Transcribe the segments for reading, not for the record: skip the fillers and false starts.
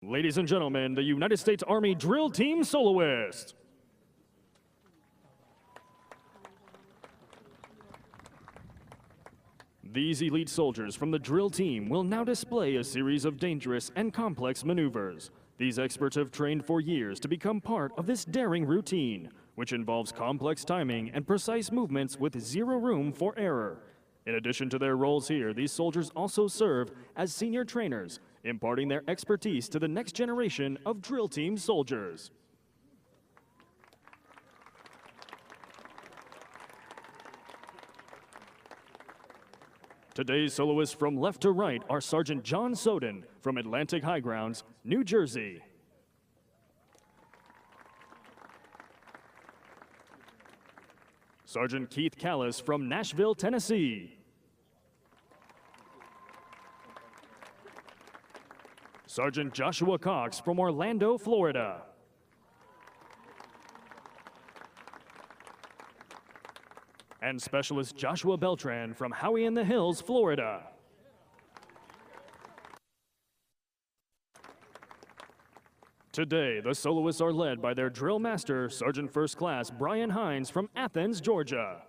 Ladies and gentlemen, the United States Army Drill Team Soloist. These elite soldiers from the drill team will now display a series of dangerous and complex maneuvers. These experts have trained for years to become part of this daring routine, which involves complex timing and precise movements with zero room for error. In addition to their roles here, these soldiers also serve as senior trainers, imparting their expertise to the next generation of drill team soldiers. Today's soloists from left to right are Sergeant John Soden from Atlantic High Grounds, New Jersey. Sergeant Keith Callis from Nashville, Tennessee. Sergeant Joshua Cox from Orlando, Florida. And Specialist Joshua Beltran from Howey in the Hills, Florida. Today, the soloists are led by their drill master, Sergeant First Class Brian Hines from Athens, Georgia.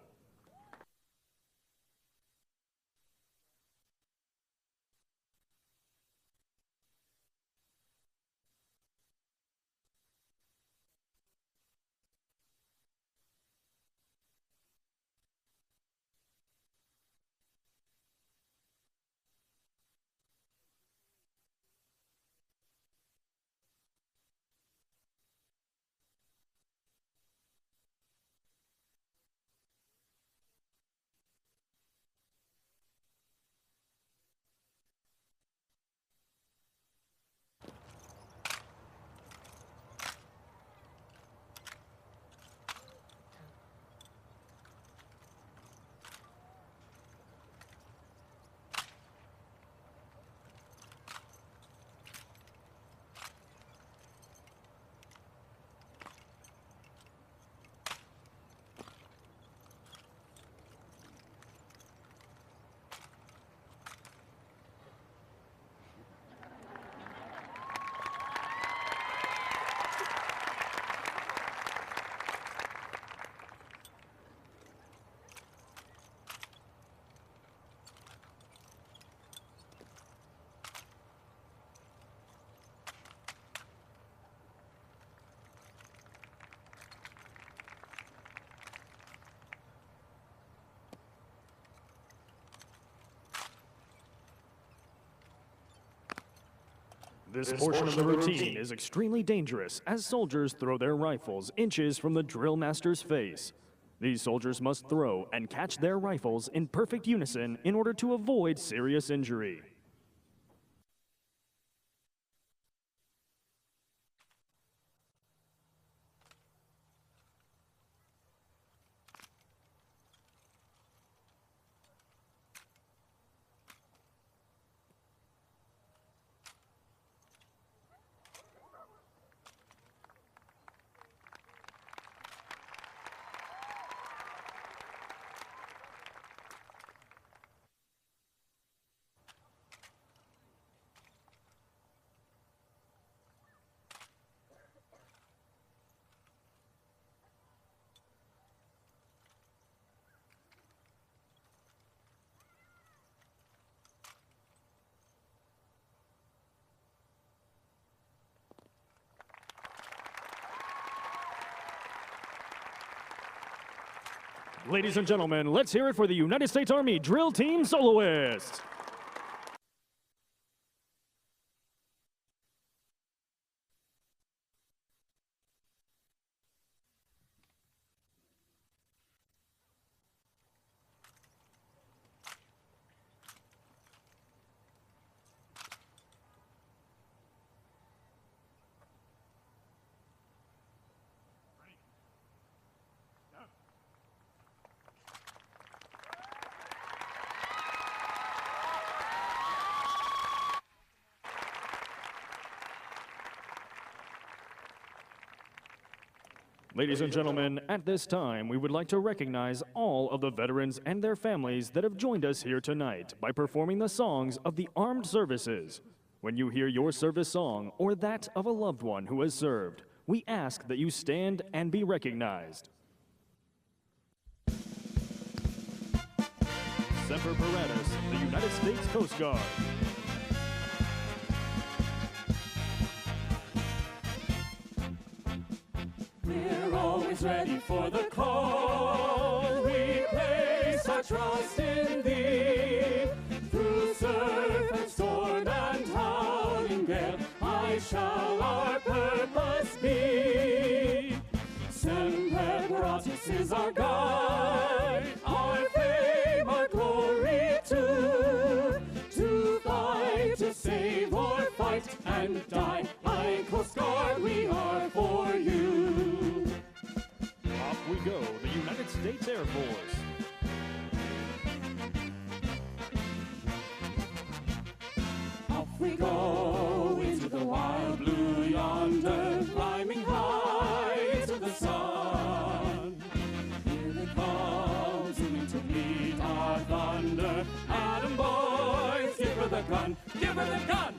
This portion of the routine is extremely dangerous as soldiers throw their rifles inches from the drill master's face. These soldiers must throw and catch their rifles in perfect unison in order to avoid serious injury. Ladies and gentlemen, let's hear it for the United States Army Drill Team Soloists. Ladies and gentlemen, at this time, we would like to recognize all of the veterans and their families that have joined us here tonight by performing the songs of the armed services. When you hear your service song or that of a loved one who has served, we ask that you stand and be recognized. Semper Paratus, the United States Coast Guard. We're always ready for the call. We place our trust in Thee. Through surf and storm and howling gale, I shall our purpose be. Semper Paratus is our guide, our fame, our glory too. To fight, to save, or fight and die, I Coast Guard, we are for you. Off we go, the United States Air Force. Off we go into the wild blue yonder, climbing high to the sun. Here they come, zooming to meet our thunder. Adam boys, give her the gun, give her the gun!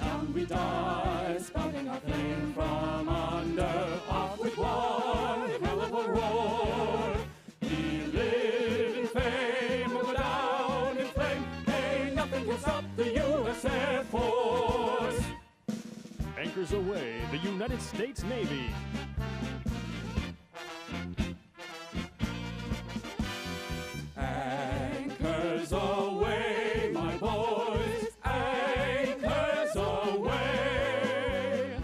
Down we dive, spouting our flame from under. Off with one hell of a roar. We live in fame, we'll go down in flame. Hey, nothing can stop the U.S. Air Force. Anchors away, the United States Navy. Anchors away, my boys, anchors away.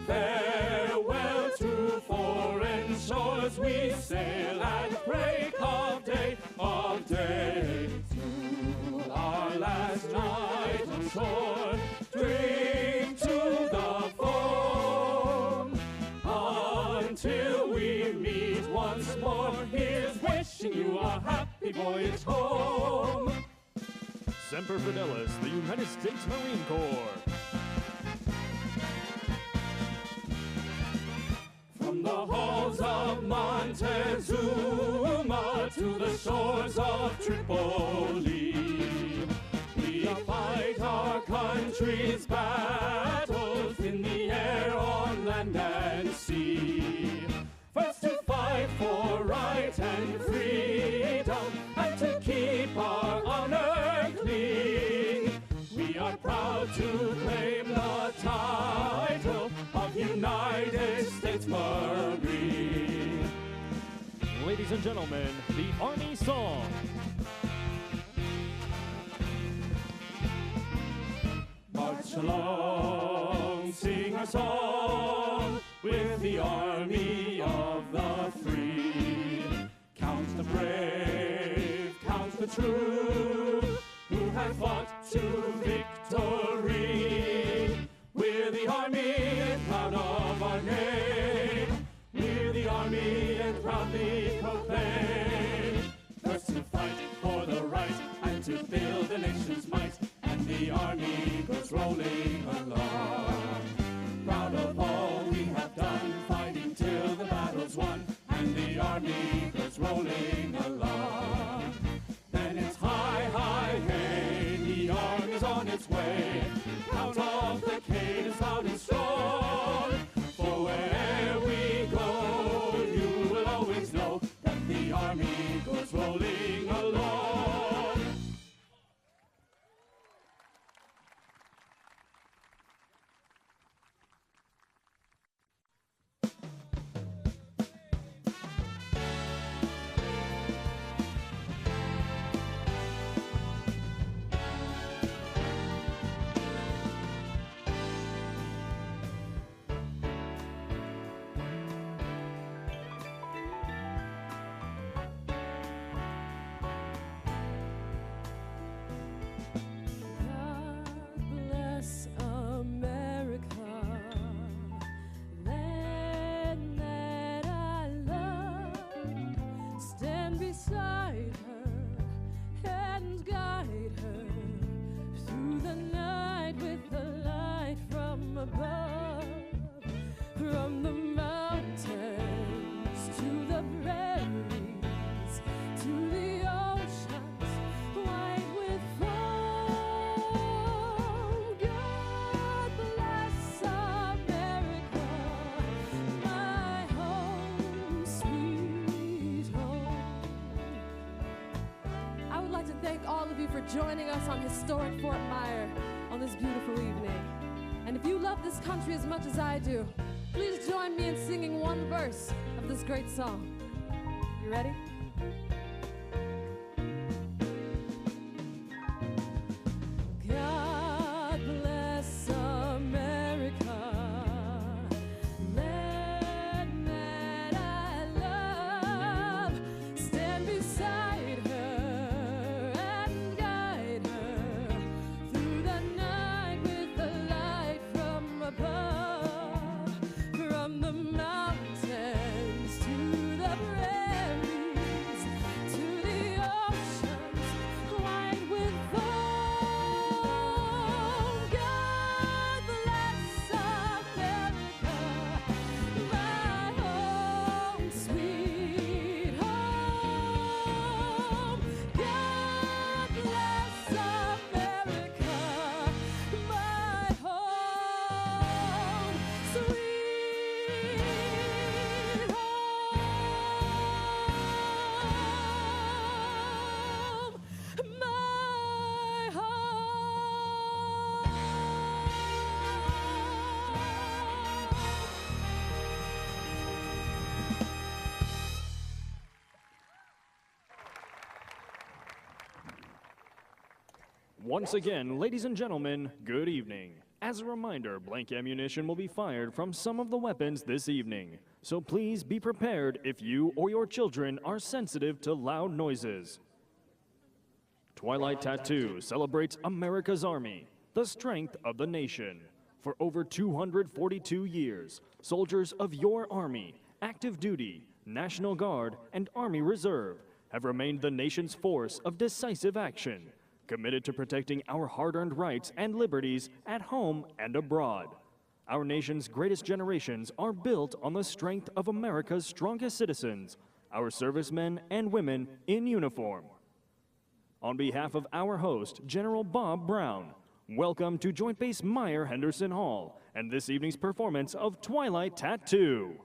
Farewell to foreign shores, we sail at break of day, of day. To our last night on shore, drink to the foam. Until we meet once more, here's wishing you a happy voyage home. Semper Fidelis, the United States Marine Corps. From the halls of Montezuma to the shores of Tripoli, we fight our country's battles in the air, on land and sea. First to fight for right and freedom, and to keep our honor clean. We are proud to claim the title of United States Marine. Ladies and gentlemen, the Army Song. March along, sing our song with the army of the free. Count the brave, count the true, who have fought to victory. We're the army and proud of our name. We're the army and proudly proclaim. First to fight for the right and to build the nation's might. And the army goes rolling along. Proud of all we have done, fighting till the battle's won. And the army goes rolling along. Then it's hi, hi, hey, the army's on its way. Count off the cadence loud and strong. joining us on historic Fort Myer on this beautiful evening. And if you love this country as much as I do, please join me in singing one verse of this great song. You ready? God bless America, land that I love. Stand beside her and guide her through the night with the light from above. From the mountains to the prairies, to the oceans wide with foam. God bless America, my home, sweet home. God bless America, my home, sweet home. My Once again, ladies and gentlemen, good evening. As a reminder, blank ammunition will be fired from some of the weapons this evening. So please be prepared if you or your children are sensitive to loud noises. Twilight Tattoo celebrates America's Army, the strength of the nation. For over 242 years, soldiers of your Army, active duty, National Guard, and Army Reserve have remained the nation's force of decisive action, committed to protecting our hard-earned rights and liberties at home and abroad. Our nation's greatest generations are built on the strength of America's strongest citizens, our servicemen and women in uniform. On behalf of our host, General Bob Brown, welcome to Joint Base Myer-Henderson Hall and this evening's performance of Twilight Tattoo.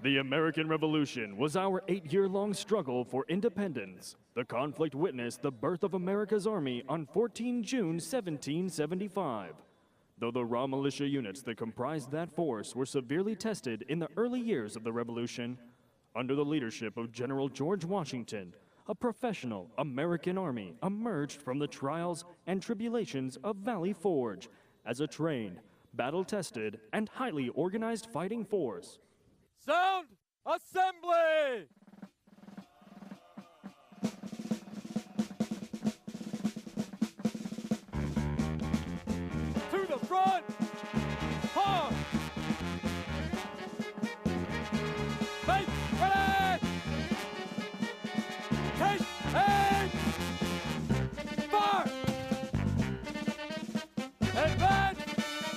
The American Revolution was our 8-year-long struggle for independence. The conflict witnessed the birth of America's Army on 14 June 1775. Though the raw militia units that comprised that force were severely tested in the early years of the Revolution, under the leadership of General George Washington, a professional American army emerged from the trials and tribulations of Valley Forge as a trained, battle-tested, and highly organized fighting force. Sound assembly! To the front! Hard! Make ready! Take aim! Fire! And then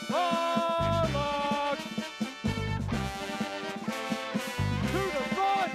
forward! To the front!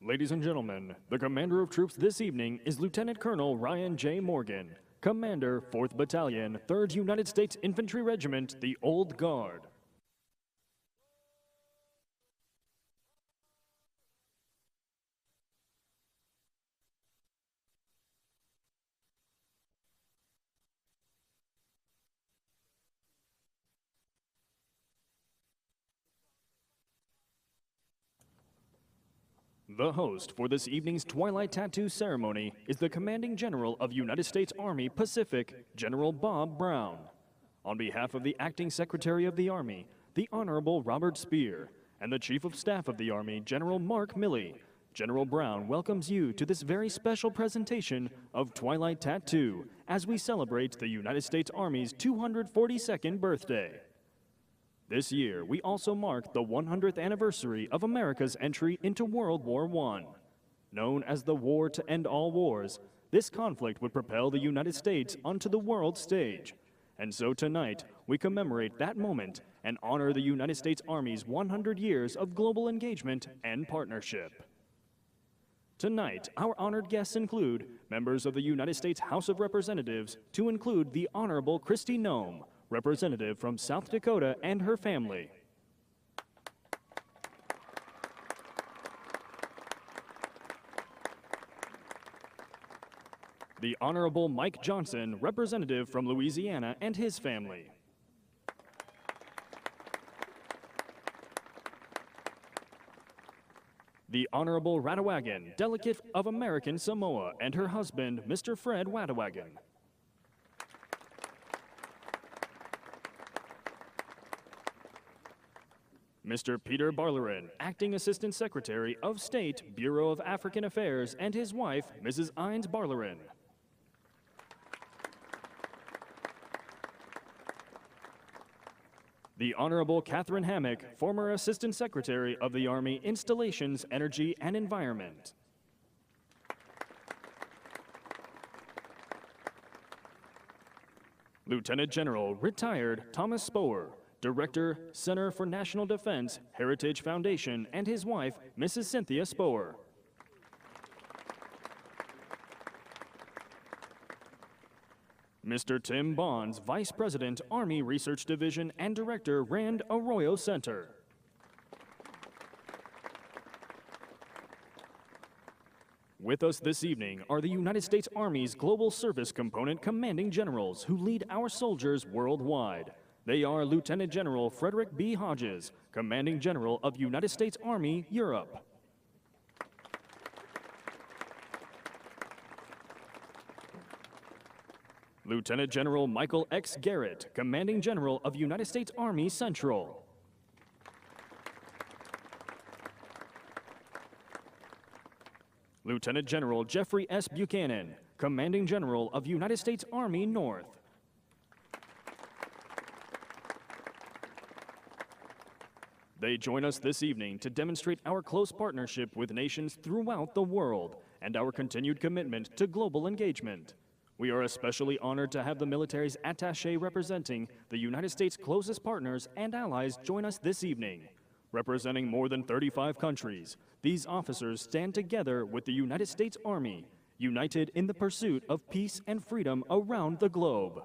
Ladies and gentlemen, the commander of troops this evening is Lieutenant Colonel Ryan J. Morgan, Commander, 4th Battalion, 3rd United States Infantry Regiment, the Old Guard. The host for this evening's Twilight Tattoo ceremony is the Commanding General of United States Army Pacific, General Bob Brown. On behalf of the Acting Secretary of the Army, the Honorable Robert Spear, and the Chief of Staff of the Army, General Mark Milley, General Brown welcomes you to this very special presentation of Twilight Tattoo as we celebrate the United States Army's 242nd birthday. This year, we also mark the 100th anniversary of America's entry into World War I. Known as the War to End All Wars, this conflict would propel the United States onto the world stage. And so tonight, we commemorate that moment and honor the United States Army's 100 years of global engagement and partnership. Tonight, our honored guests include members of the United States House of Representatives, to include the Honorable Kristi Noem, representative from South Dakota, and her family. The Honorable Mike Johnson, representative from Louisiana, and his family. The Honorable Rattawagan, delegate of American Samoa, and her husband, Mr. Fred Rattawagan. Mr. Peter Barlerin, Acting Assistant Secretary of State, Bureau of African Affairs, and his wife, Mrs. Ines Barlerin. The Honorable Catherine Hammock, former Assistant Secretary of the Army Installations, Energy, and Environment. Lieutenant General, retired Thomas Spoer, Director, Center for National Defense, Heritage Foundation, and his wife, Mrs. Cynthia Spoer. Mr. Tim Bonds, Vice President, Army Research Division, and Director, Rand Arroyo Center. With us this evening are the United States Army's Global Service Component Commanding Generals who lead our soldiers worldwide. They are Lieutenant General Frederick B. Hodges, Commanding General of United States Army, Europe. Lieutenant General Michael X. Garrett, Commanding General of United States Army, Central. Lieutenant General Jeffrey S. Buchanan, Commanding General of United States Army, North. They join us this evening to demonstrate our close partnership with nations throughout the world and our continued commitment to global engagement. We are especially honored to have the military's attaché representing the United States' closest partners and allies join us this evening. Representing more than 35 countries, these officers stand together with the United States Army, united in the pursuit of peace and freedom around the globe.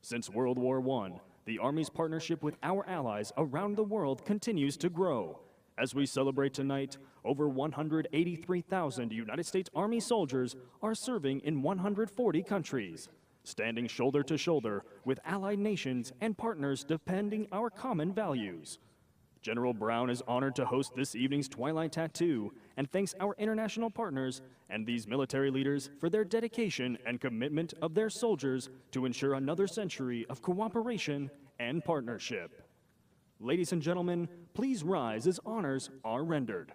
Since World War I, the Army's partnership with our allies around the world continues to grow. As we celebrate tonight, over 183,000 United States Army soldiers are serving in 140 countries, standing shoulder to shoulder with allied nations and partners defending our common values. General Brown is honored to host this evening's Twilight Tattoo and thanks our international partners and these military leaders for their dedication and commitment of their soldiers to ensure another century of cooperation and partnership. Ladies and gentlemen, please rise as honors are rendered.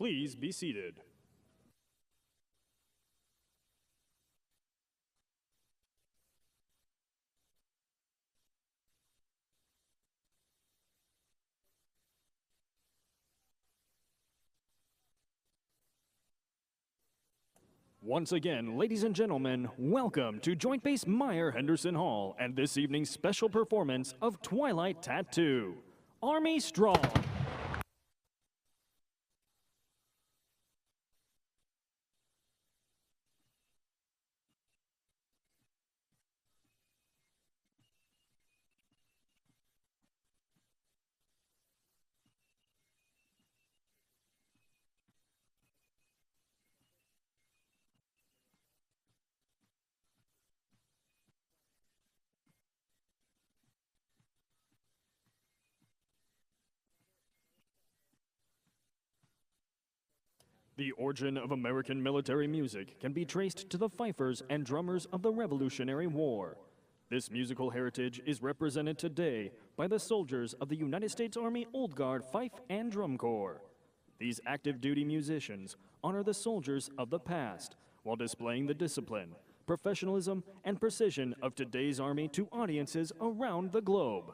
Please be seated. Once again, ladies and gentlemen, welcome to Joint Base Myer-Henderson Hall and this evening's special performance of Twilight Tattoo. Army Strong! The origin of American military music can be traced to the fifers and drummers of the Revolutionary War. This musical heritage is represented today by the soldiers of the United States Army Old Guard Fife and Drum Corps. These active duty musicians honor the soldiers of the past while displaying the discipline, professionalism, and precision of today's Army to audiences around the globe.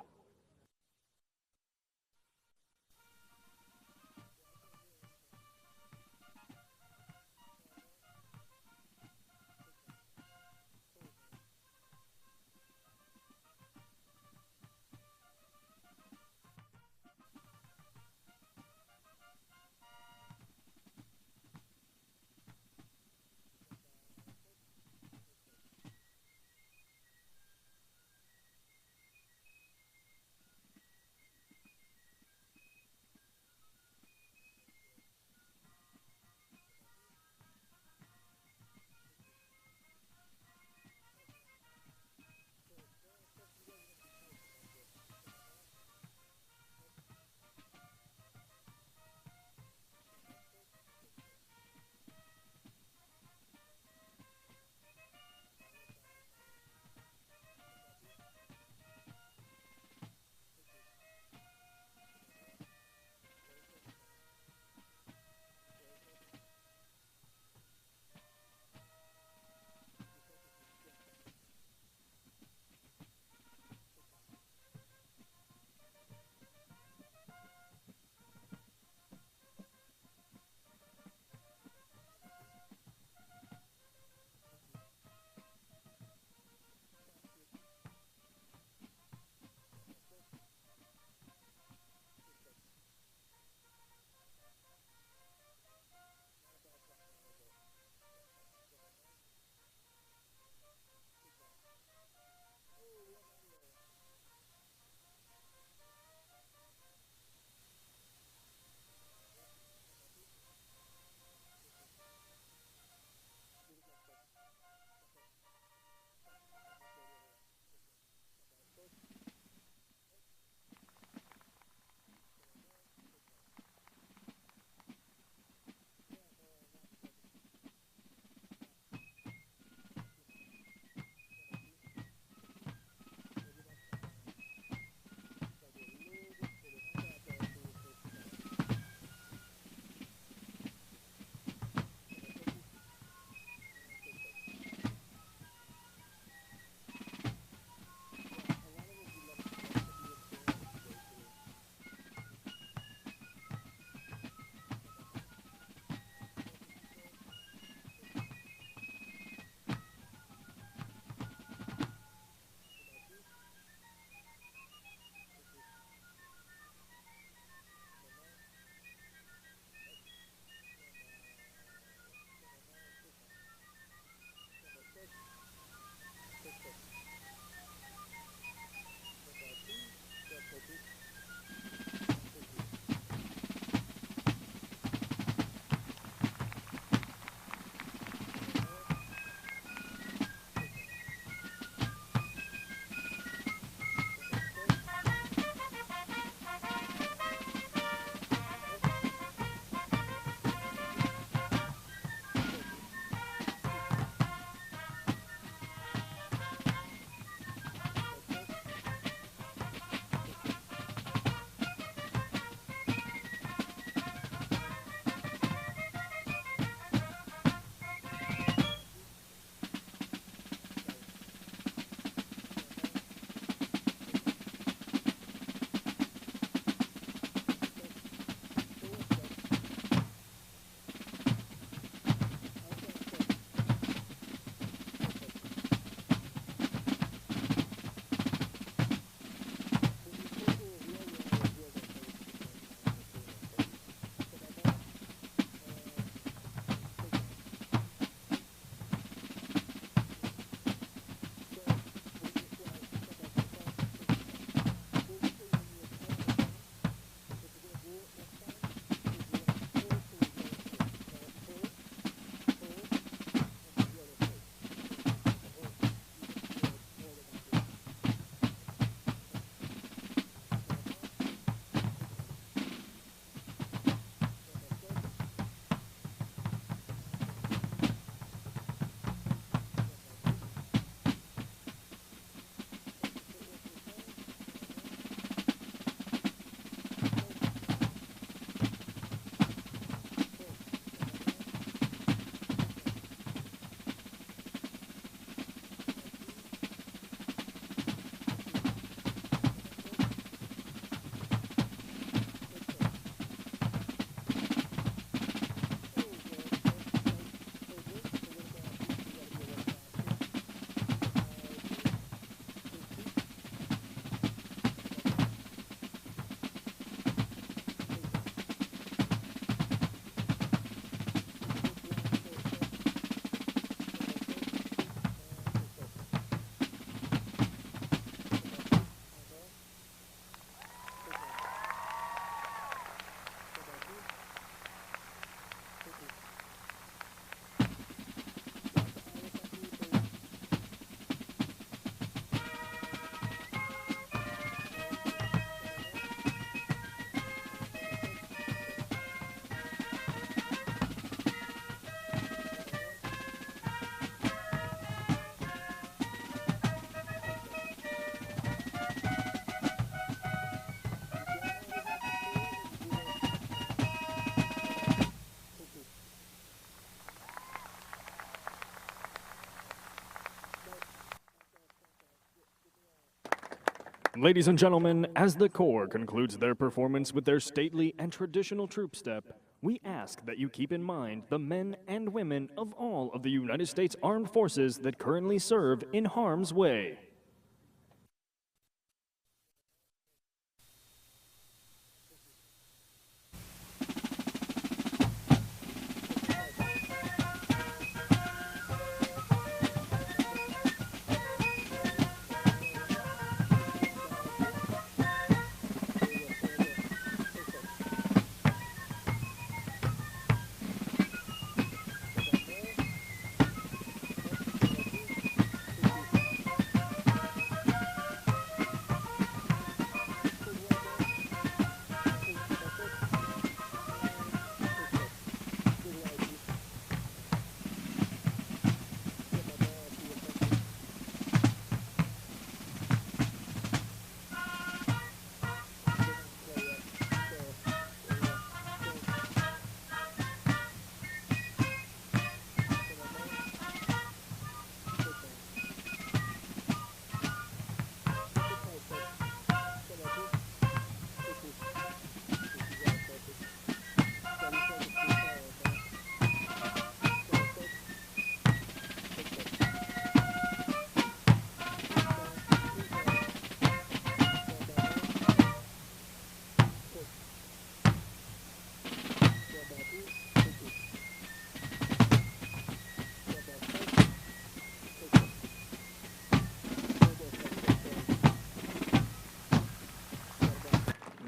Ladies and gentlemen, as the Corps concludes their performance with their stately and traditional troop step, we ask that you keep in mind the men and women of all of the United States Armed Forces that currently serve in harm's way.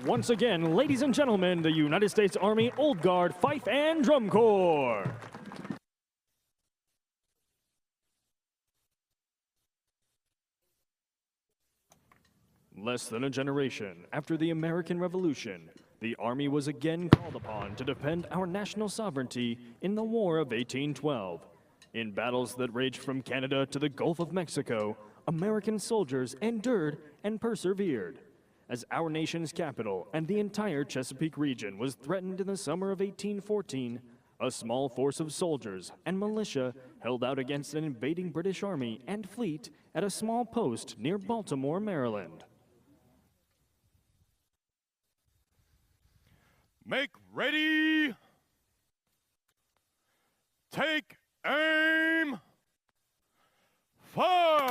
Once again, ladies and gentlemen, the United States Army Old Guard Fife and Drum Corps. Less than a generation after the American Revolution, the Army was again called upon to defend our national sovereignty in the War of 1812. In battles that raged from Canada to the Gulf of Mexico, American soldiers endured and persevered. As our nation's capital and the entire Chesapeake region was threatened in the summer of 1814, a small force of soldiers and militia held out against an invading British army and fleet at a small post near Baltimore, Maryland. Make ready. Take aim. Fire.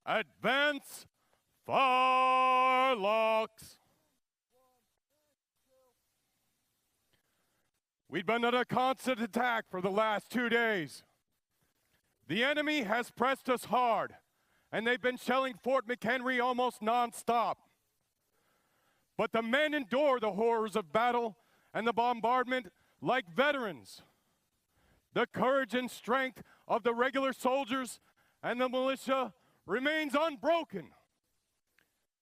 Advance. Firelocks. We've been under constant attack for the last 2 days. The enemy has pressed us hard, and they've been shelling Fort McHenry almost nonstop. But the men endure the horrors of battle and the bombardment like veterans. The courage and strength of the regular soldiers and the militia remains unbroken,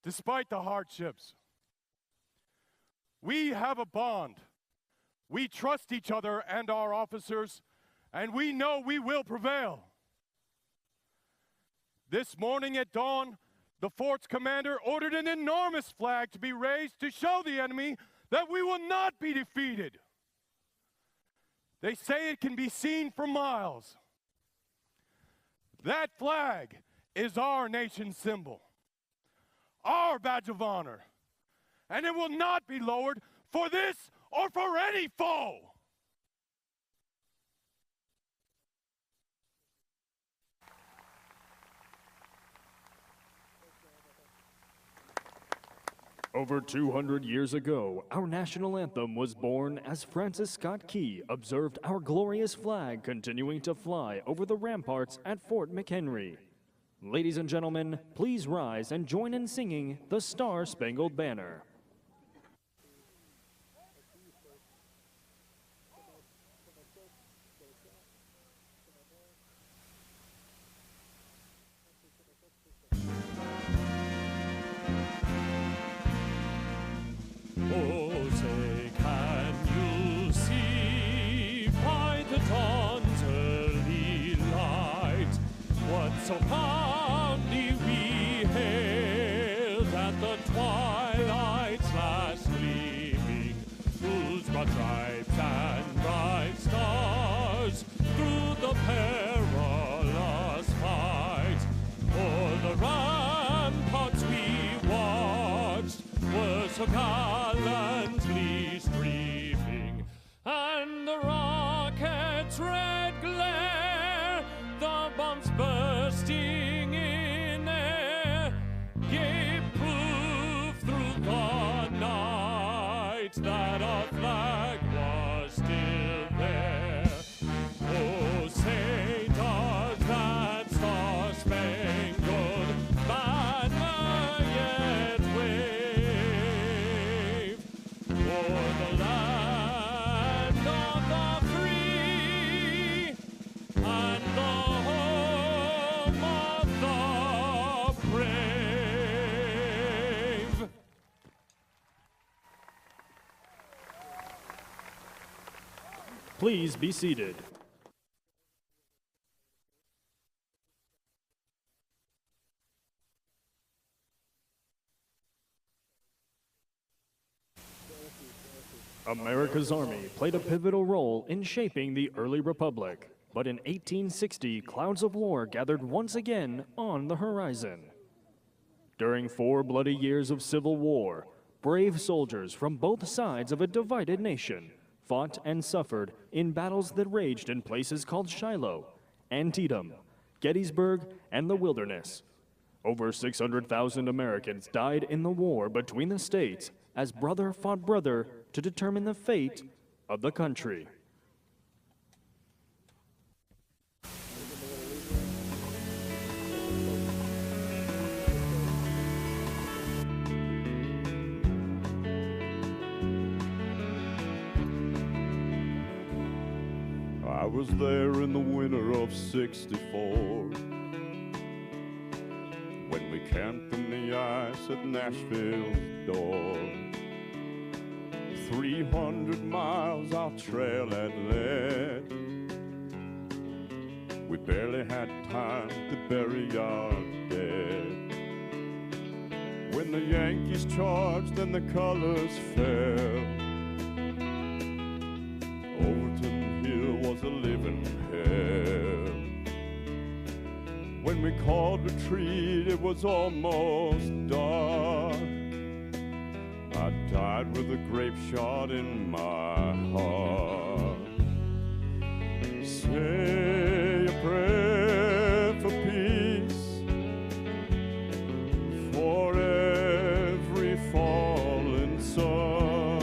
despite the hardships. We have a bond. We trust each other and our officers, and we know we will prevail. This morning at dawn, the fort's commander ordered an enormous flag to be raised to show the enemy that we will not be defeated. They say it can be seen for miles. That flag is our nation's symbol, our badge of honor, and it will not be lowered for this or for any foe. Over 200 years ago, our national anthem was born as Francis Scott Key observed our glorious flag continuing to fly over the ramparts at Fort McHenry. Ladies and gentlemen, please rise and join in singing the Star-Spangled Banner. Oh, say, can you see by the dawn's early light what so proudly we hailed at the twilight's last gleaming, whose broad stripes and bright stars through the perilous fight o'er the right so gallantly streaming, and the rocket's red glare, the bombs bursting in air, gave proof through the night that our flag was still there. Oh, say does that star-spangled banner yet wave o'er the land of the free and the home of the brave? Please be seated. America's Army played a pivotal role in shaping the early republic, but in 1860, clouds of war gathered once again on the horizon. During 4 bloody years of civil war, brave soldiers from both sides of a divided nation fought and suffered in battles that raged in places called Shiloh, Antietam, Gettysburg, and the Wilderness. Over 600,000 Americans died in the war between the states as brother fought brother to determine the fate of the country. I was there in the winter of '64 when we camped in the ice at Nashville's door. 300 miles our trail had led. We barely had time to bury our dead. When the Yankees charged and the colors fell, Overton Hill was a living hell. When we called retreat, it was almost dark. I died with a grape shot in my heart. Say a prayer for peace, for every fallen sun.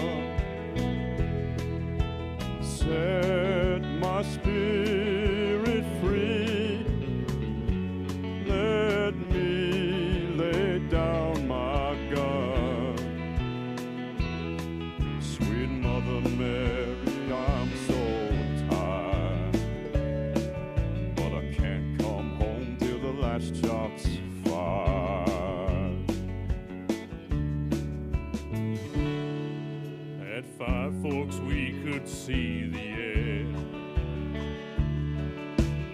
Set my spirit free, let me lay down my gun. Sweet Mother Mary, I'm so tired, but I can't come home till the last shot's fired. At Five Forks we could see the end.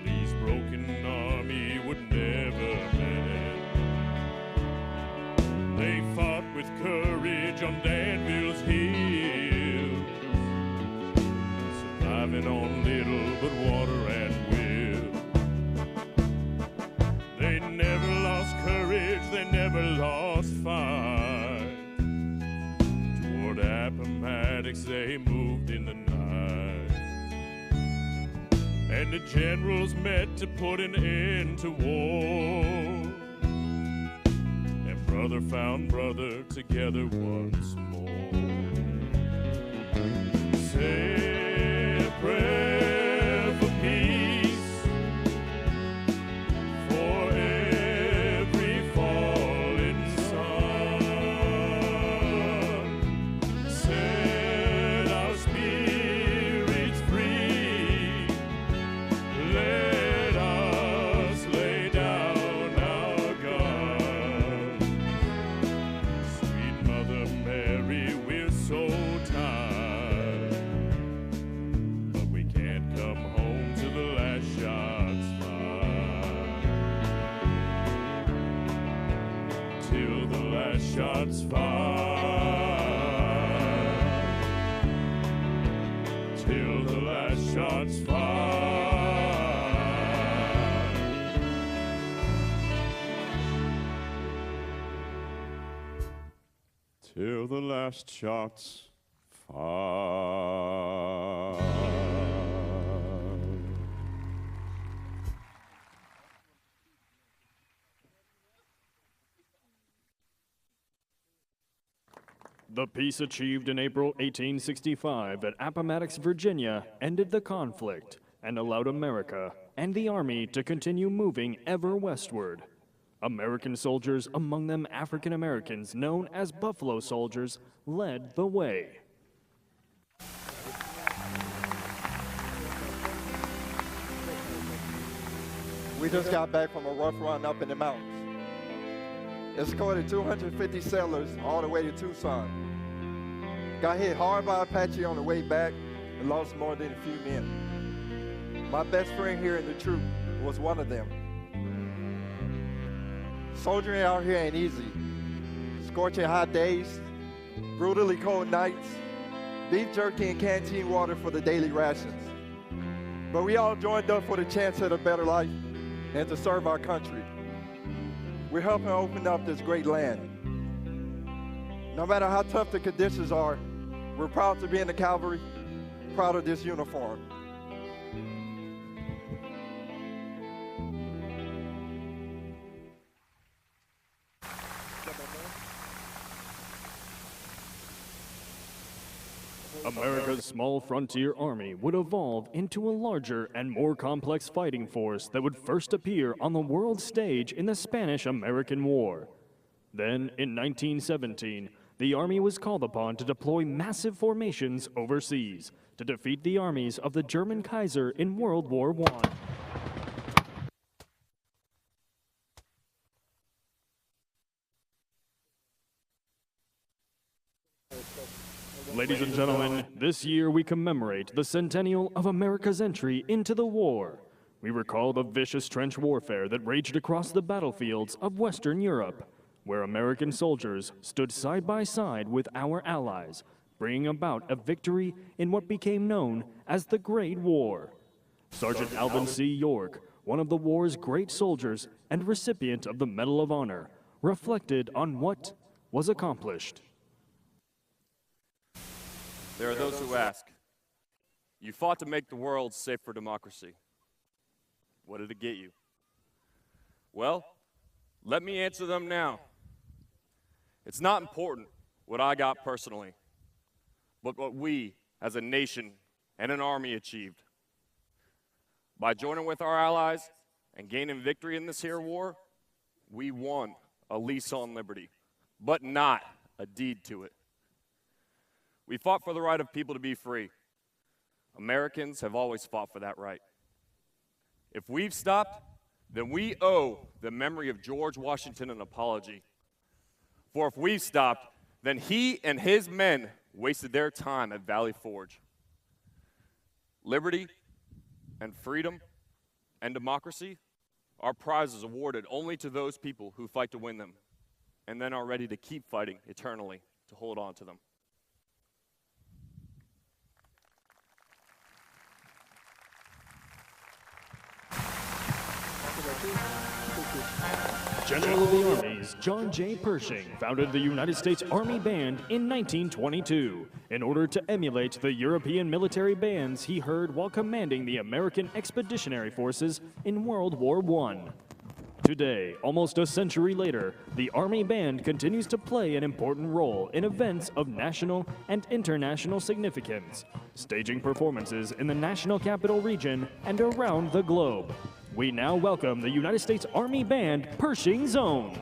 Lee's broken army would never end. They fought with courage on Danville's hills, surviving on little but water and will. They never lost courage, they never lost fight. Toward Appomattox they moved in the night, and the generals met to put an end to war, and brother found brother together once more. Say a prayer for peace, for every fallen sun. Set our spirits free, let us lay down our guns. Sweet Mother Mary, we're so tired, but we can't come home till the last shot's fired. Till the last shot's fired. Till the last shot's fired. till the last shot's fired. The peace achieved in April 1865 at Appomattox, Virginia, ended the conflict and allowed America and the Army to continue moving ever westward. American soldiers, among them African Americans known as Buffalo Soldiers, led the way. We just got back from a rough run up in the mountains. Escorted 250 settlers all the way to Tucson. Got hit hard by Apache on the way back and lost more than a few men. My best friend here in the troop was one of them. Soldiering out here ain't easy. Scorching hot days, brutally cold nights, beef jerky and canteen water for the daily rations. But we all joined up for the chance at a better life and to serve our country. We're helping open up this great land. No matter how tough the conditions are, we're proud to be in the cavalry, proud of this uniform. America's small frontier army would evolve into a larger and more complex fighting force that would first appear on the world stage in the Spanish-American War. Then, in 1917, the Army was called upon to deploy massive formations overseas to defeat the armies of the German Kaiser in World War I. Ladies and gentlemen, this year we commemorate the centennial of America's entry into the war. We recall the vicious trench warfare that raged across the battlefields of Western Europe, where American soldiers stood side by side with our allies, bringing about a victory in what became known as the Great War. Sergeant Alvin C. York, one of the war's great soldiers and recipient of the Medal of Honor, reflected on what was accomplished. There are those who ask, you fought to make the world safe for democracy. What did it get you? Well, let me answer them now. It's not important what I got personally, but what we as a nation and an army achieved. By joining with our allies and gaining victory in this here war, we won a lease on liberty, but not a deed to it. We fought for the right of people to be free. Americans have always fought for that right. If we've stopped, then we owe the memory of George Washington an apology. For if we've stopped, then he and his men wasted their time at Valley Forge. Liberty and freedom and democracy are prizes awarded only to those people who fight to win them and then are ready to keep fighting eternally to hold on to them. General of the Armies John J. Pershing founded the United States Army Band in 1922 in order to emulate the European military bands he heard while commanding the American Expeditionary Forces in World War I. Today, almost a century later, the Army Band continues to play an important role in events of national and international significance, staging performances in the National Capital Region and around the globe. We now welcome the United States Army Band Pershing Zone.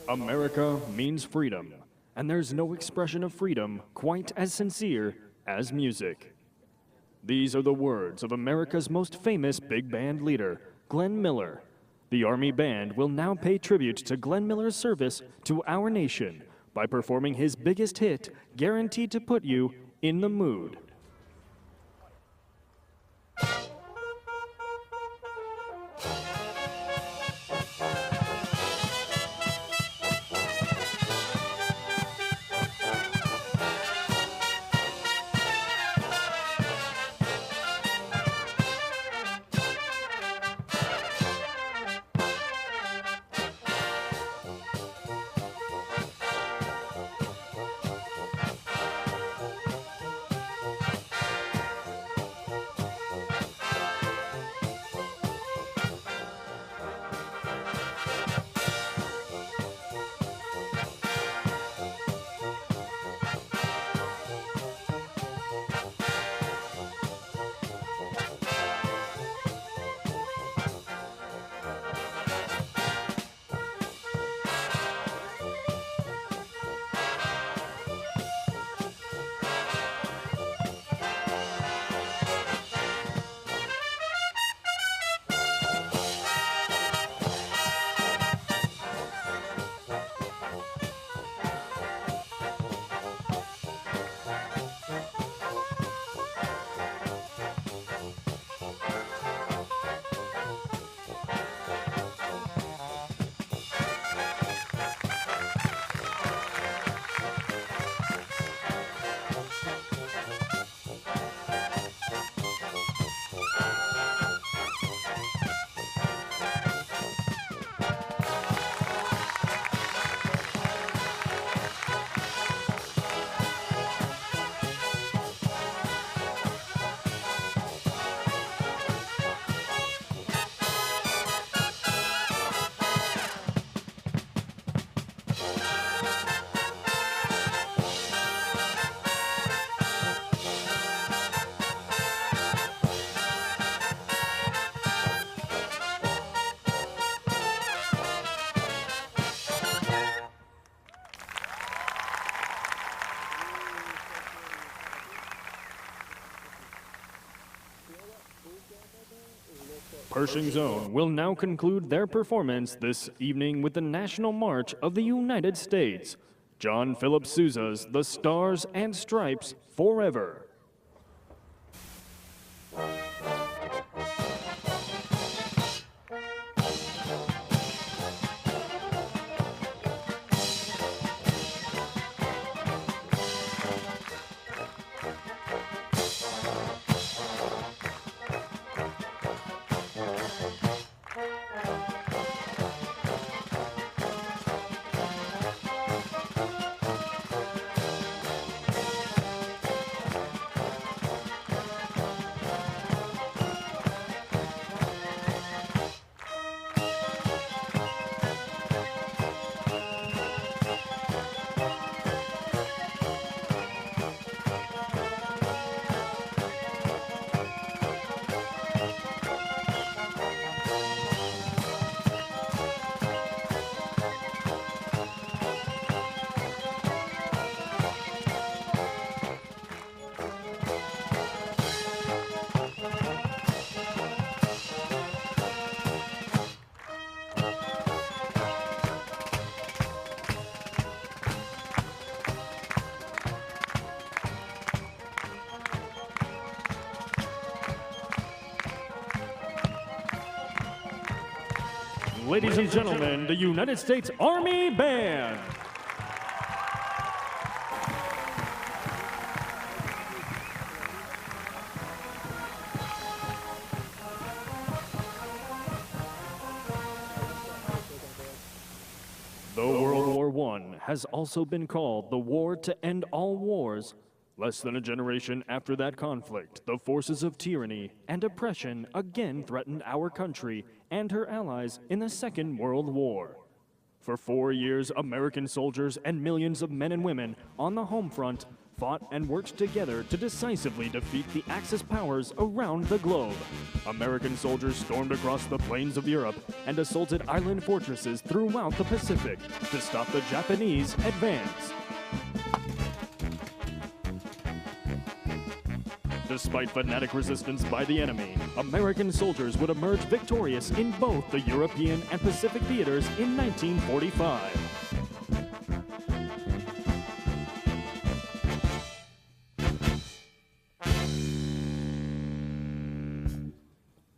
America means freedom, and there's no expression of freedom quite as sincere as music. These are the words of America's most famous big band leader, Glenn Miller. The Army Band will now pay tribute to Glenn Miller's service to our nation by performing his biggest hit, guaranteed to put you in the mood. Pershing's Own will now conclude their performance this evening with the National March of the United States. John Philip Sousa's The Stars and Stripes Forever. Ladies and gentlemen, the United States Army Band. Though World War I has also been called the war to end all wars, less than a generation after that conflict, the forces of tyranny and oppression again threatened our country and her allies in the Second World War. For 4 years, American soldiers and millions of men and women on the home front fought and worked together to decisively defeat the Axis powers around the globe. American soldiers stormed across the plains of Europe and assaulted island fortresses throughout the Pacific to stop the Japanese advance. Despite fanatic resistance by the enemy, American soldiers would emerge victorious in both the European and Pacific theaters in 1945.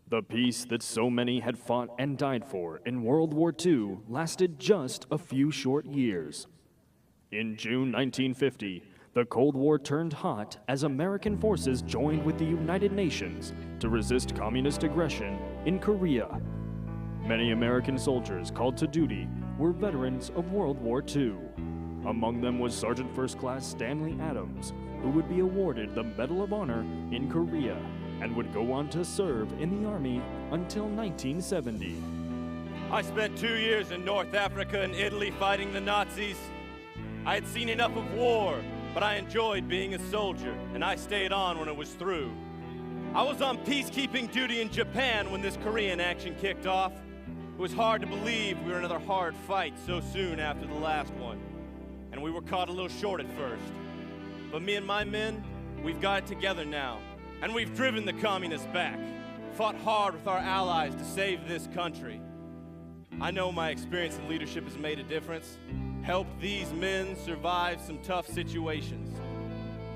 The peace that so many had fought and died for in World War II lasted just a few short years. In June 1950, the Cold War turned hot as American forces joined with the United Nations to resist communist aggression in Korea. Many American soldiers called to duty were veterans of World War II. Among them was Sergeant First Class Stanley Adams, who would be awarded the Medal of Honor in Korea and would go on to serve in the Army until 1970. I spent 2 years in North Africa and Italy fighting the Nazis. I had seen enough of war, but I enjoyed being a soldier, and I stayed on when it was through. I was on peacekeeping duty in Japan when this Korean action kicked off. It was hard to believe we were in another hard fight so soon after the last one, and we were caught a little short at first. But me and my men, we've got it together now. And we've driven the communists back, fought hard with our allies to save this country. I know my experience in leadership has made a difference, helped these men survive some tough situations.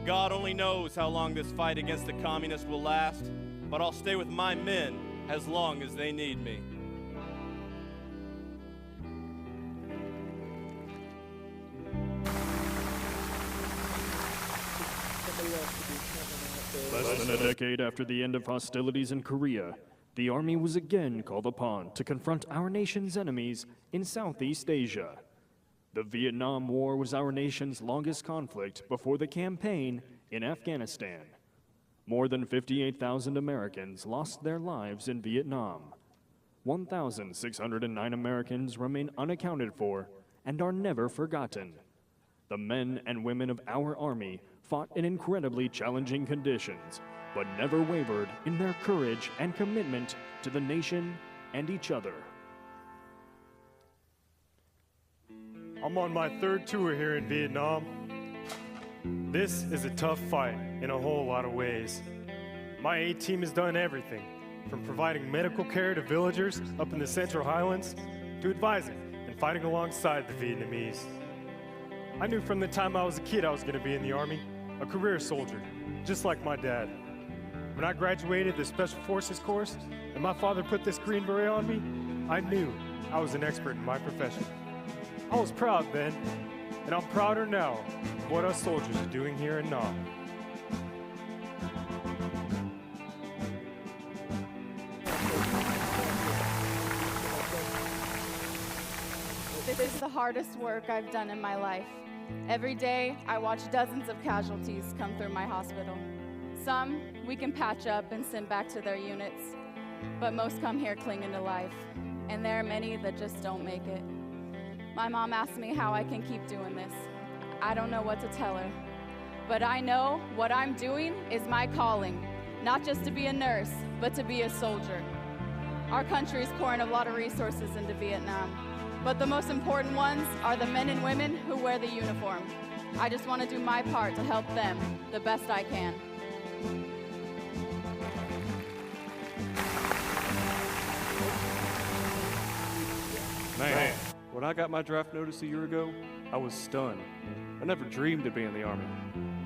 God only knows how long this fight against the communists will last, but I'll stay with my men as long as they need me. Less than a decade after the end of hostilities in Korea, the Army was again called upon to confront our nation's enemies in Southeast Asia. The Vietnam War was our nation's longest conflict before the campaign in Afghanistan. More than 58,000 Americans lost their lives in Vietnam. 1,609 Americans remain unaccounted for and are never forgotten. The men and women of our Army fought in incredibly challenging conditions, but never wavered in their courage and commitment to the nation and each other. I'm on my third tour here in Vietnam. This is a tough fight in a whole lot of ways. My A team has done everything, from providing medical care to villagers up in the Central Highlands to advising and fighting alongside the Vietnamese. I knew from the time I was a kid I was going to be in the Army, a career soldier, just like my dad. When I graduated the Special Forces course and my father put this green beret on me, I knew I was an expert in my profession. I was proud then, and I'm prouder now of what us soldiers are doing here in Nam. This is the hardest work I've done in my life. Every day, I watch dozens of casualties come through my hospital. Some we can patch up and send back to their units, but most come here clinging to life, and there are many that just don't make it. My mom asked me how I can keep doing this. I don't know what to tell her, but I know what I'm doing is my calling, not just to be a nurse, but to be a soldier. Our country is pouring a lot of resources into Vietnam, but the most important ones are the men and women who wear the uniform. I just want to do my part to help them the best I can. Man, when I got my draft notice a year ago, I was stunned. I never dreamed of being in the Army.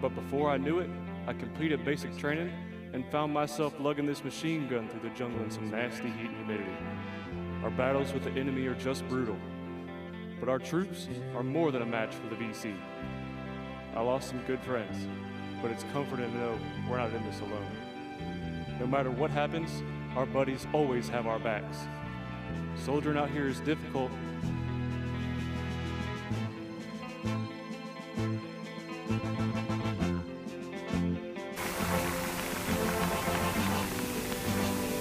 But before I knew it, I completed basic training and found myself lugging this machine gun through the jungle in some nasty heat and humidity. Our battles with the enemy are just brutal, but our troops are more than a match for the VC. I lost some good friends, but it's comforting to know we're not in this alone. No matter what happens, our buddies always have our backs. Soldiering out here is difficult.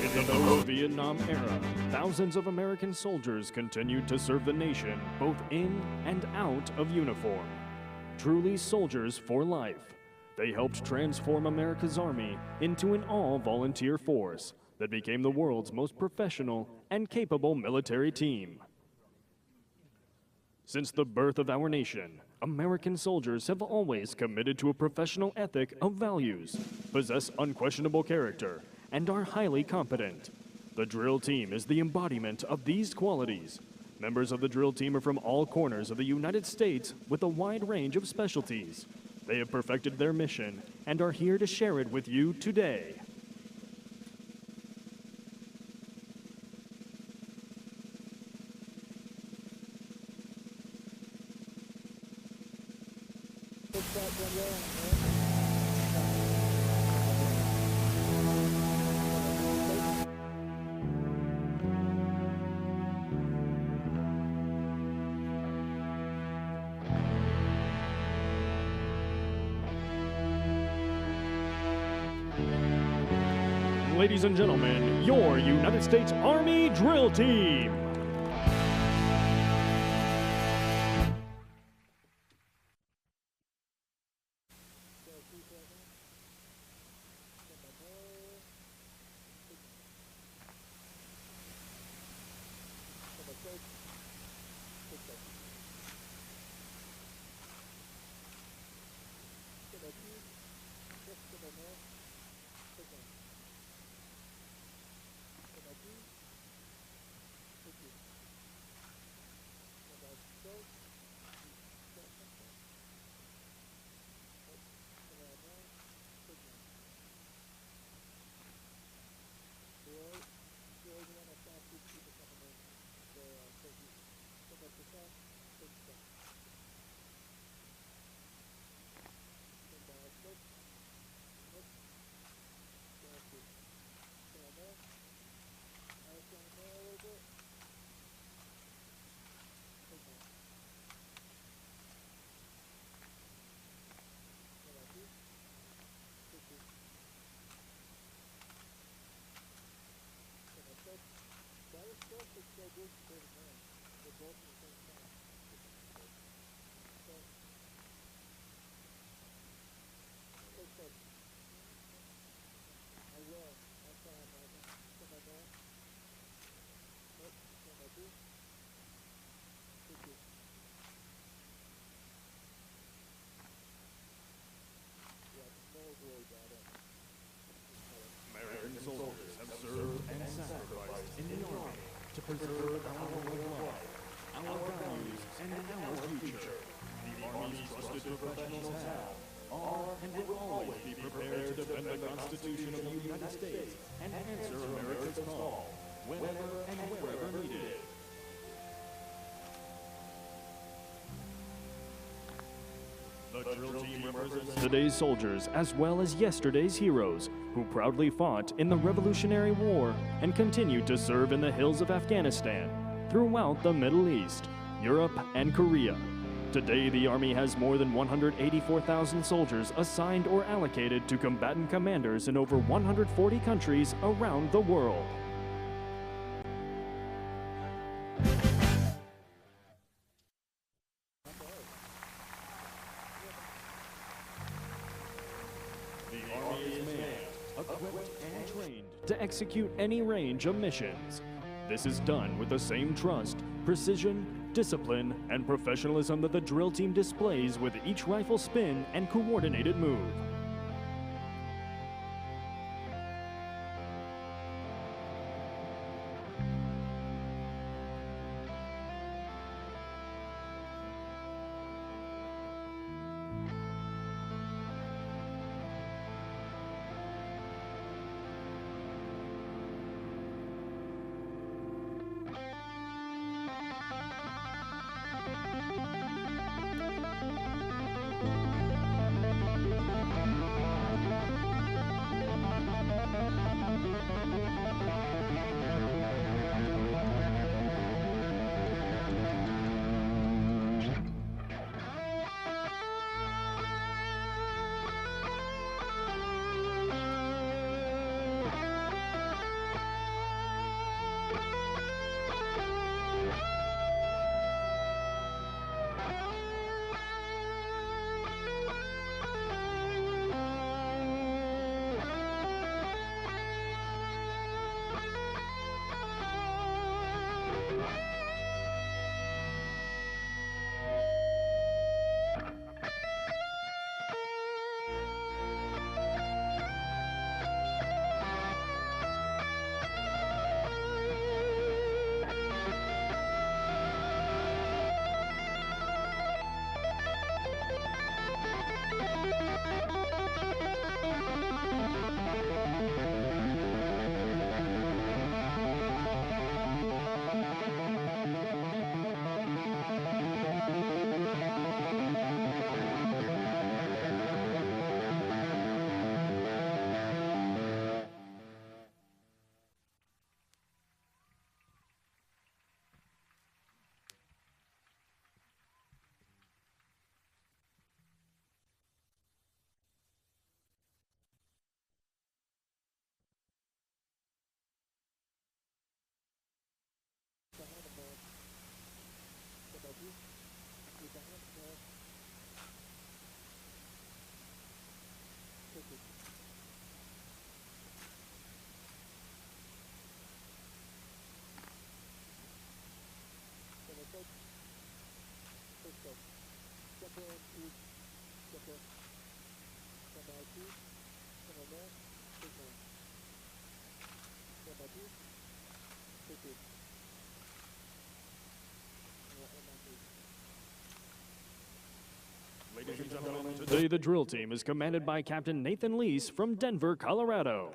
In the post-Vietnam era, thousands of American soldiers continued to serve the nation both in and out of uniform. Truly soldiers for life. They helped transform America's Army into an all-volunteer force that became the world's most professional and capable military team. Since the birth of our nation, American soldiers have always committed to a professional ethic of values, possess unquestionable character, and are highly competent. The drill team is the embodiment of these qualities. Members of the drill team are from all corners of the United States with a wide range of specialties. They have perfected their mission and are here to share it with you today. Ladies and gentlemen, your United States Army Drill Team. American soldiers have served and sacrificed in the Army to preserve our way of life, our values, and our future. The Army's trusted professionals have, are, and will always be prepared to defend the Constitution of the United States and answer America's call, whenever and wherever needed. The drill team represents today's soldiers as well as yesterday's heroes who proudly fought in the Revolutionary War and continued to serve in the hills of Afghanistan, throughout the Middle East, Europe, and Korea. Today, the Army has more than 184,000 soldiers assigned or allocated to combatant commanders in over 140 countries around the world. To execute any range of missions. This is done with the same trust, precision, discipline, and professionalism that the drill team displays with each rifle spin and coordinated move. Today, the drill team is commanded by Captain Nathan Lease from Denver, Colorado.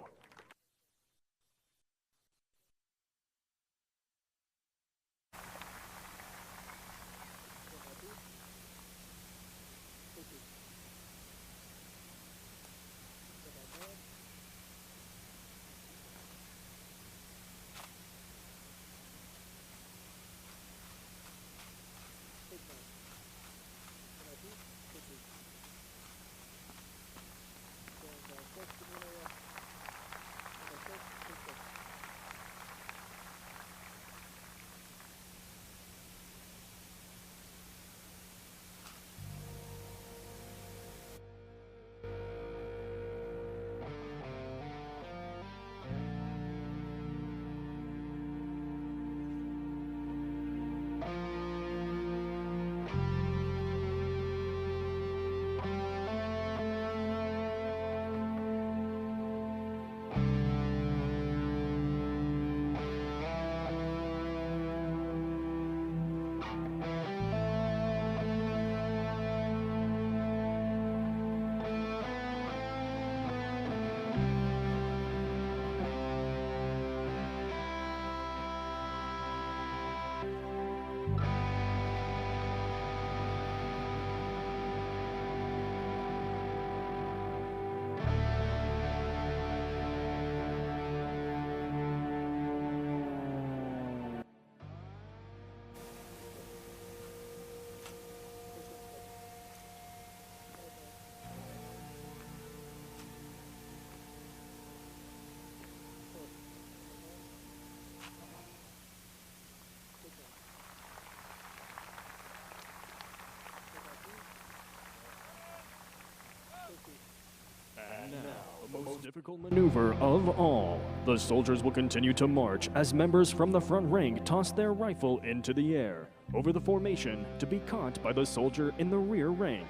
The most difficult maneuver of all. The soldiers will continue to march as members from the front rank toss their rifle into the air over the formation to be caught by the soldier in the rear rank.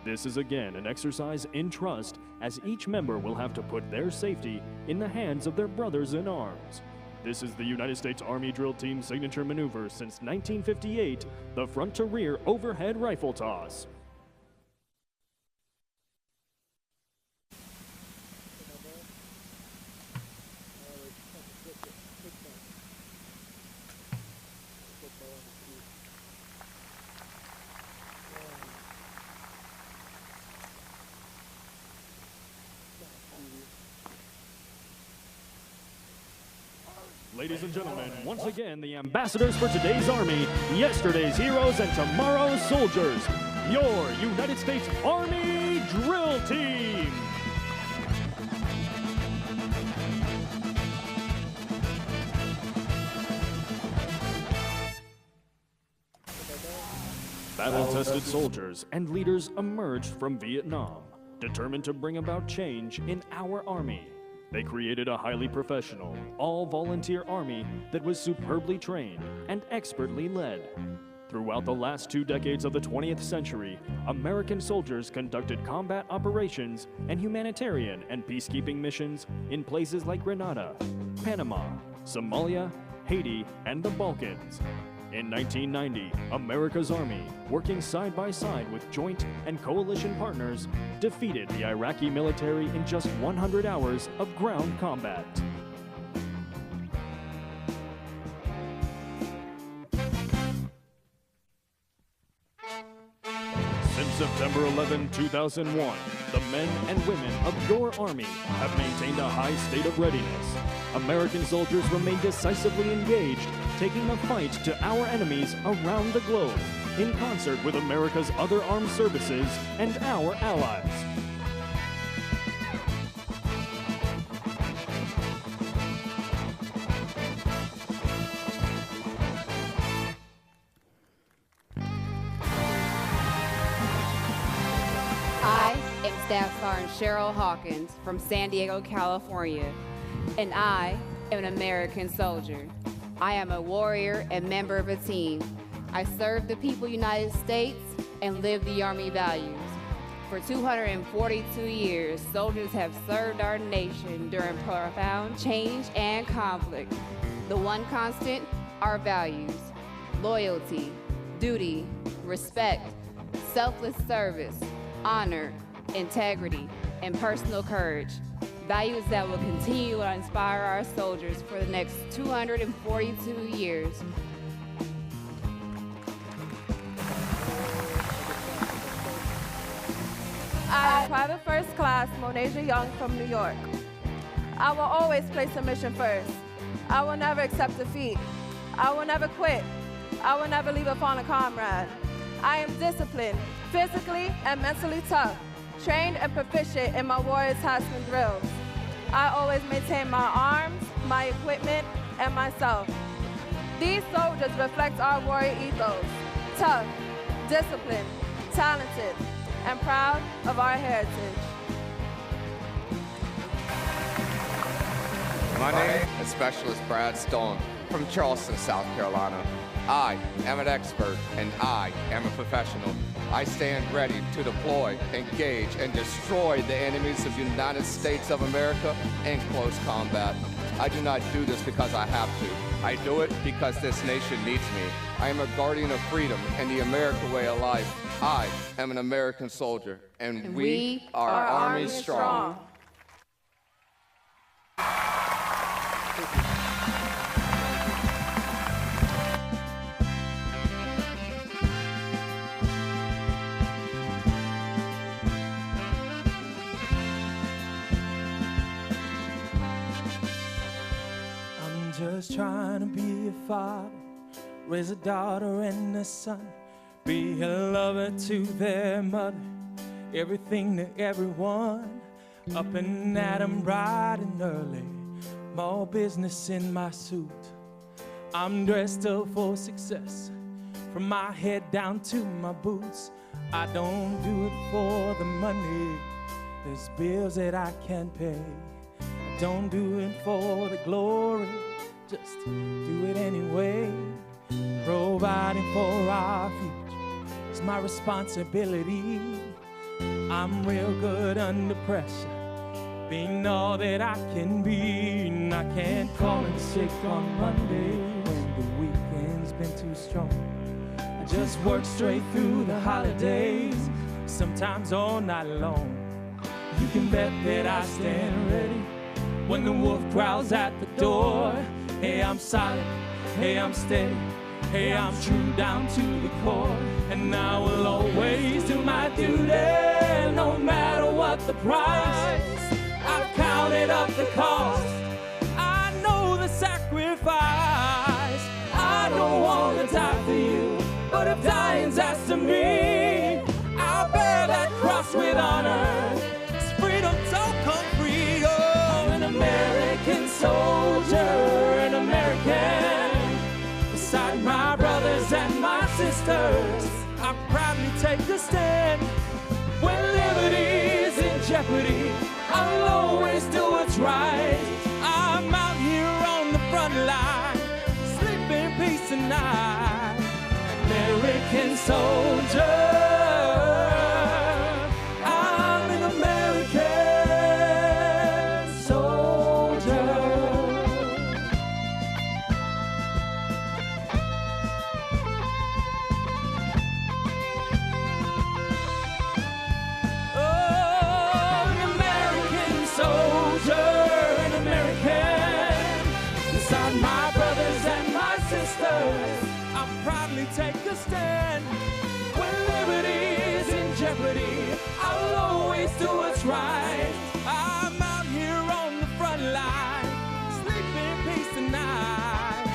This is again an exercise in trust, as each member will have to put their safety in the hands of their brothers in arms. This is the United States Army Drill Team's signature maneuver since 1958, the front to rear overhead rifle toss. Ladies and gentlemen, once again, the ambassadors for today's Army, yesterday's heroes, and tomorrow's soldiers, your United States Army Drill Team! Battle-tested soldiers and leaders emerged from Vietnam, determined to bring about change in our Army. They created a highly professional, all-volunteer army that was superbly trained and expertly led. Throughout the last 2 decades of the 20th century, American soldiers conducted combat operations and humanitarian and peacekeeping missions in places like Grenada, Panama, Somalia, Haiti, and the Balkans. In 1990, America's Army, working side by side with joint and coalition partners, defeated the Iraqi military in just 100 hours of ground combat. Since September 11, 2001, the men and women of your Army have maintained a high state of readiness. American soldiers remain decisively engaged, taking the fight to our enemies around the globe, in concert with America's other armed services and our allies. I am Staff Sergeant Cheryl Hawkins from San Diego, California, and I am an American soldier. I am a warrior and member of a team. I serve the people of the United States and live the Army values. For 242 years, soldiers have served our nation during profound change and conflict. The one constant, our values: loyalty, duty, respect, selfless service, honor, integrity, and personal courage, values that will continue to inspire our soldiers for the next 242 years. I am Private First Class Monasia Young from New York. I will always place a mission first. I will never accept defeat. I will never quit. I will never leave a fallen comrade. I am disciplined, physically and mentally tough, trained and proficient in my warrior tasks and drills. I always maintain my arms, my equipment, and myself. These soldiers reflect our warrior ethos, tough, disciplined, talented, and proud of our heritage. My name is Specialist Brad Stone from Charleston, South Carolina. I am an expert and I am a professional. I stand ready to deploy, engage, and destroy the enemies of the United States of America in close combat. I do not do this because I have to. I do it because this nation needs me. I am a guardian of freedom and the American way of life. I am an American soldier, and we are Army Strong. I'm just trying to be a father, raise a daughter and a son, be a lover to their mother, everything to everyone, up and at 'em bright and early, more business in my suit. I'm dressed up for success, from my head down to my boots. I don't do it for the money, there's bills that I can't pay. I don't do it for the glory, just do it anyway. Providing for our future is my responsibility. I'm real good under pressure, being all that I can be. And I can't call in sick on Monday when the weekend's been too strong. I just work straight through the holidays, sometimes all night long. You can bet that I stand ready when the wolf growls at the door. Hey, I'm solid, hey, I'm steady, hey, I'm true down to the core. And I will always do my duty, no matter what the price. I've counted up the cost, I know the sacrifice. I don't want to die for you, but if dying's asked of me, I'll bear that cross with honor. It's freedom, so come free. Oh, an American soldier, an American. Beside my brothers and my sisters, I proudly take a stand. When liberty's in jeopardy, I'll always do what's right. I'm out here on the front line, sleep in peace tonight. American soldier, I'm an American soldier. I'll proudly take a stand. When liberty's in jeopardy, I'll always do what's right. I'm out here on the front line, sleep in peace tonight.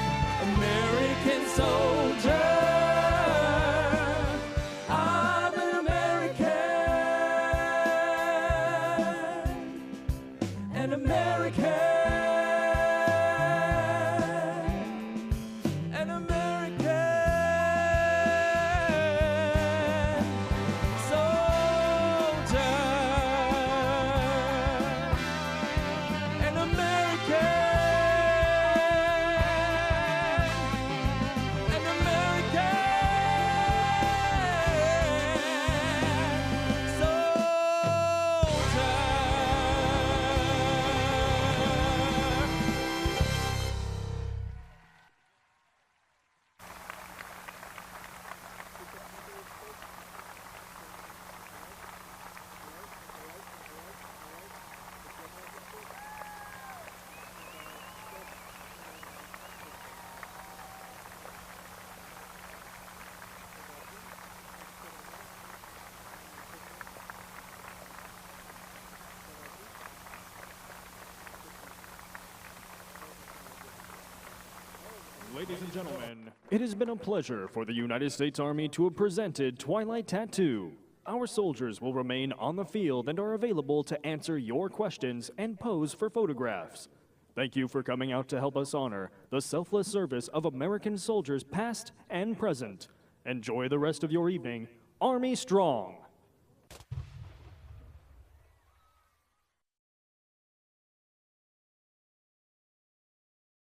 American soldier, I'm an American, an American. Ladies and gentlemen, it has been a pleasure for the United States Army to have presented Twilight Tattoo. Our soldiers will remain on the field and are available to answer your questions and pose for photographs. Thank you for coming out to help us honor the selfless service of American soldiers past and present. Enjoy the rest of your evening. Army Strong!